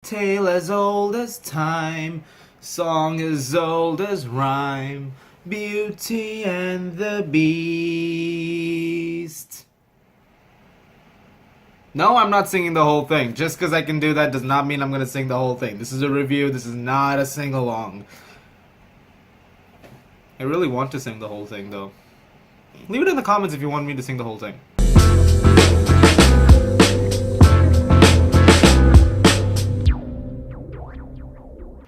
Tale as old as time, song as old as rhyme, Beauty and the Beast. No, I'm not singing the whole thing. Just because I can do that does not mean I'm going to sing the whole thing. This is a review, this is not a sing-along. I really want to sing the whole thing, though. Leave it in the comments if you want me to sing the whole thing.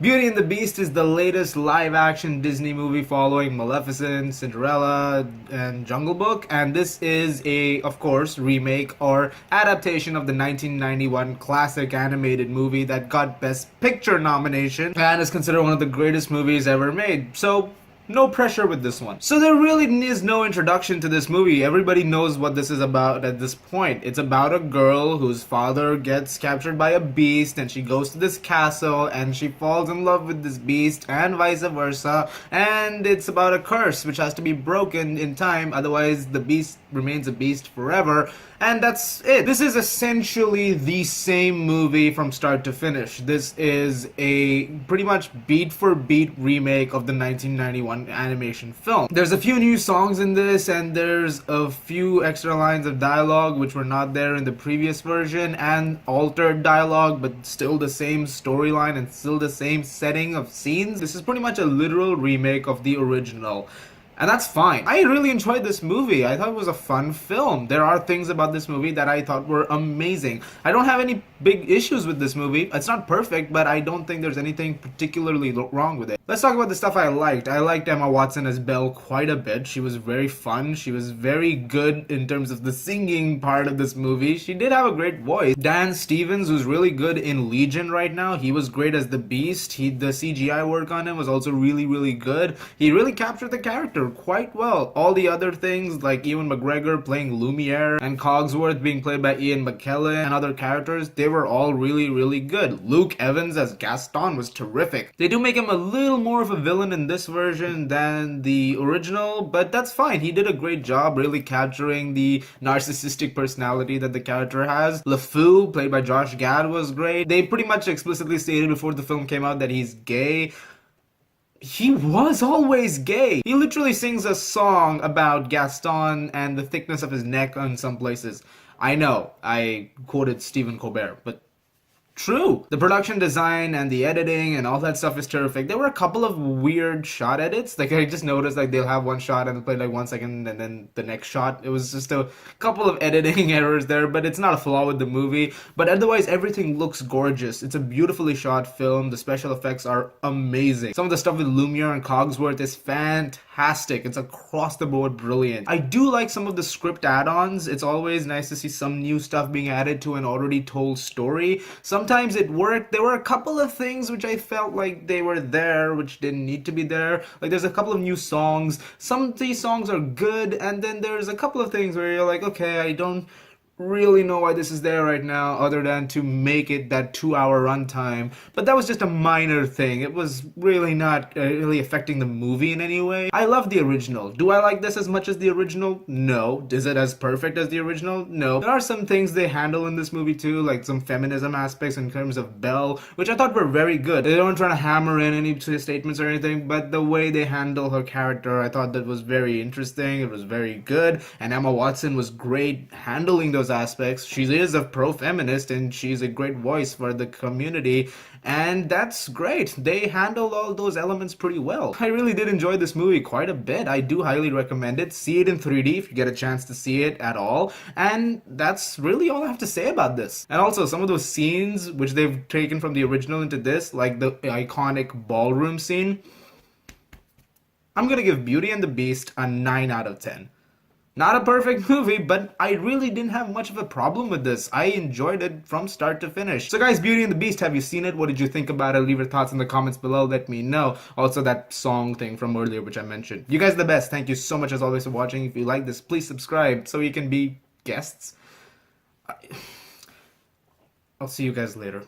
Beauty and the Beast is the latest live-action Disney movie following Maleficent, Cinderella, and Jungle Book, and this is a, of course, remake or adaptation of the 1991 classic animated movie that got Best Picture nomination and is considered one of the greatest movies ever made. So, no pressure with this one. So there really is no introduction to this movie. Everybody knows what this is about at this point. It's about a girl whose father gets captured by a beast and she goes to this castle and she falls in love with this beast and vice versa. And it's about a curse which has to be broken in time, otherwise the beast remains a beast forever. And that's it. This is essentially the same movie from start to finish. This is a pretty much beat for beat remake of the 1991 animation film. There's a few new songs in this, and there's a few extra lines of dialogue which were not there in the previous version, and altered dialogue, but still the same storyline and still the same setting of scenes. This is pretty much a literal remake of the original. And that's fine. I really enjoyed this movie. I thought it was a fun film. There are things about this movie that I thought were amazing. I don't have any big issues with this movie. It's not perfect, but I don't think there's anything particularly wrong with it. Let's talk about the stuff I liked. I liked Emma Watson as Belle quite a bit. She was very fun. She was very good in terms of the singing part of this movie. She did have a great voice. Dan Stevens, who's really good in Legion right now. He was great as the Beast. The CGI work on him was also really, really good. He really captured the character quite well. All the other things like Ewan McGregor playing Lumiere and Cogsworth being played by Ian McKellen and other characters, they were all really, really good. Luke Evans as Gaston was terrific. They do make him a little more of a villain in this version than the original, but that's fine. He did a great job really capturing the narcissistic personality that the character has. LeFou, played by Josh Gad, was great. They pretty much explicitly stated before the film came out that he's gay. He was always gay. He literally sings a song about Gaston and the thickness of his neck in some places. I know, I quoted Stephen Colbert, but true. The production design and the editing and all that stuff is terrific. There were a couple of weird shot edits. Like I just noticed like they'll have one shot and they'll play like 1 second and then the next shot. It was just a couple of editing errors there, but it's not a flaw with the movie. But otherwise everything looks gorgeous. It's a beautifully shot film. The special effects are amazing. Some of the stuff with Lumiere and Cogsworth is fantastic. It's across the board brilliant. I do like some of the script add-ons. It's always nice to see some new stuff being added to an already told story. Sometimes it worked. There were a couple of things which I felt like they were there, which didn't need to be there. Like there's a couple of new songs. Some of these songs are good, and then there's a couple of things where you're like, okay, I don't really know why this is there right now other than to make it that 2-hour runtime, but that was just a minor thing. It was really not really affecting the movie in any way. I love the original. Do I like this as much as the original? No. Is it as perfect as the original? No. There are some things they handle in this movie too, like some feminism aspects in terms of Belle, which I thought were very good. They don't try to hammer in any statements or anything, but the way they handle her character, I thought that was very interesting. It was very good, and Emma Watson was great handling those aspects. She is a pro-feminist and she's a great voice for the community, and that's great. They handle all those elements pretty well. I really did enjoy this movie quite a bit. I do highly recommend it. See it in 3D if you get a chance to see it at all, and that's really all I have to say about this. And also some of those scenes which they've taken from the original into this, like the iconic ballroom scene, I'm gonna give Beauty and the Beast a 9 out of 10. Not a perfect movie, but I really didn't have much of a problem with this. I enjoyed it from start to finish. So guys, Beauty and the Beast, have you seen it? What did you think about it? Leave your thoughts in the comments below. Let me know. Also, that song thing from earlier, which I mentioned. You guys are the best. Thank you so much as always for watching. If you like this, please subscribe so you can be guests. I'll see you guys later.